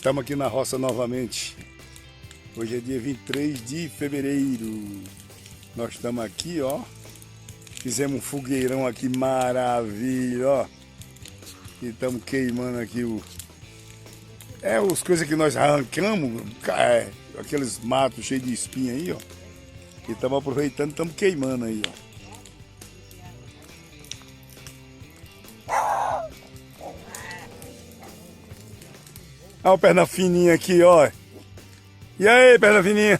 Estamos aqui na roça novamente. Hoje é dia 23 de fevereiro. Nós estamos aqui, ó. Fizemos um fogueirão aqui, maravilha, ó. E estamos queimando aqui as coisas que nós arrancamos, aqueles matos cheios de espinha aí, ó. E estamos aproveitando, estamos queimando aí, ó. Olha o perna fininha aqui, ó. E aí, perna fininha?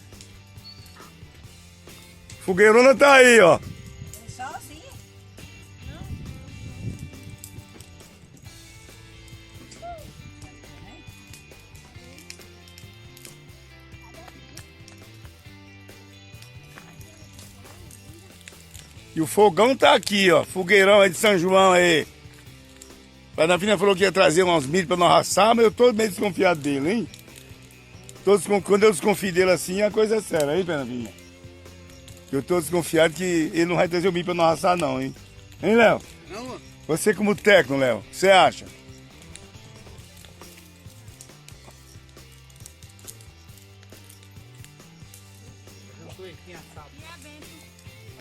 Fogueirona tá aí, ó. Só assim? E o fogão tá aqui, ó. Fogueirão aí de São João aí. A Perna Fina falou que ia trazer uns milho pra nós assar, mas eu tô meio desconfiado dele, hein? Quando eu desconfio dele assim, a coisa é séria, hein, Perna Fina? Eu tô desconfiado que ele não vai trazer o milho pra nós assar, não, hein? Hein, Léo? Não, mano. Você como técnico, Léo, você acha?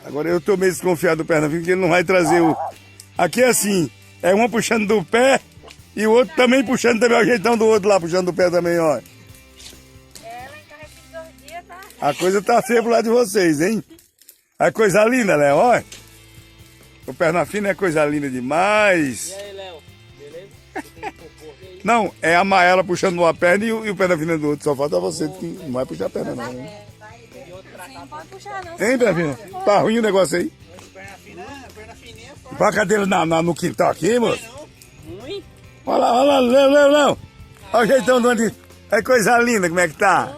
Agora eu tô meio desconfiado do Perna Fina, que ele não vai trazer o... Aqui é assim, é uma puxando do pé e o outro também puxando também, o jeitão do outro lá, puxando do pé também, ó. Ela encarrega esses 2 dias, tá? A coisa tá feia pro lado de vocês, hein? É coisa linda, Léo, ó. O Perna Fina é coisa linda demais. E aí, Léo? Beleza? Você tem popô aí? Não, é a Maela puxando uma perna e o Perna Fina do outro. Só falta você que não vai puxar a perna, não. Hein? Não pode puxar, não. Hein, Perna Fina? Tá ruim o negócio aí? Perna fininha é forte. Põe a cadeira no quintal aqui, moço. Ruim? Olha lá, Léo. Olha o jeitão do onde. É coisa linda, como é que tá?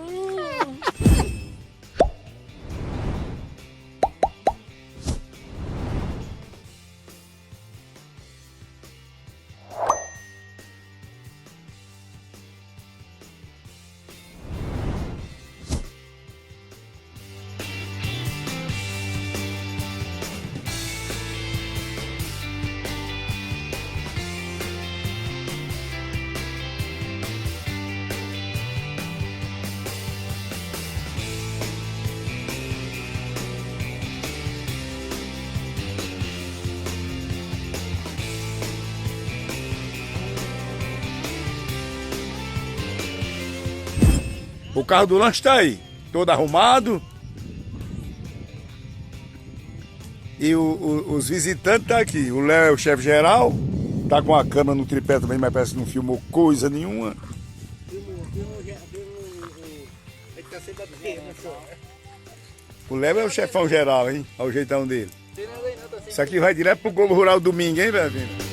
O carro do lanche tá aí, todo arrumado. E os visitantes tá aqui. O Léo é o chefe geral, tá com a câmera no tripé também, mas parece que não filmou coisa nenhuma. O Léo é o chefão geral, hein? Olha o jeitão dele. Isso aqui vai direto pro Globo Rural domingo, hein, Bevina?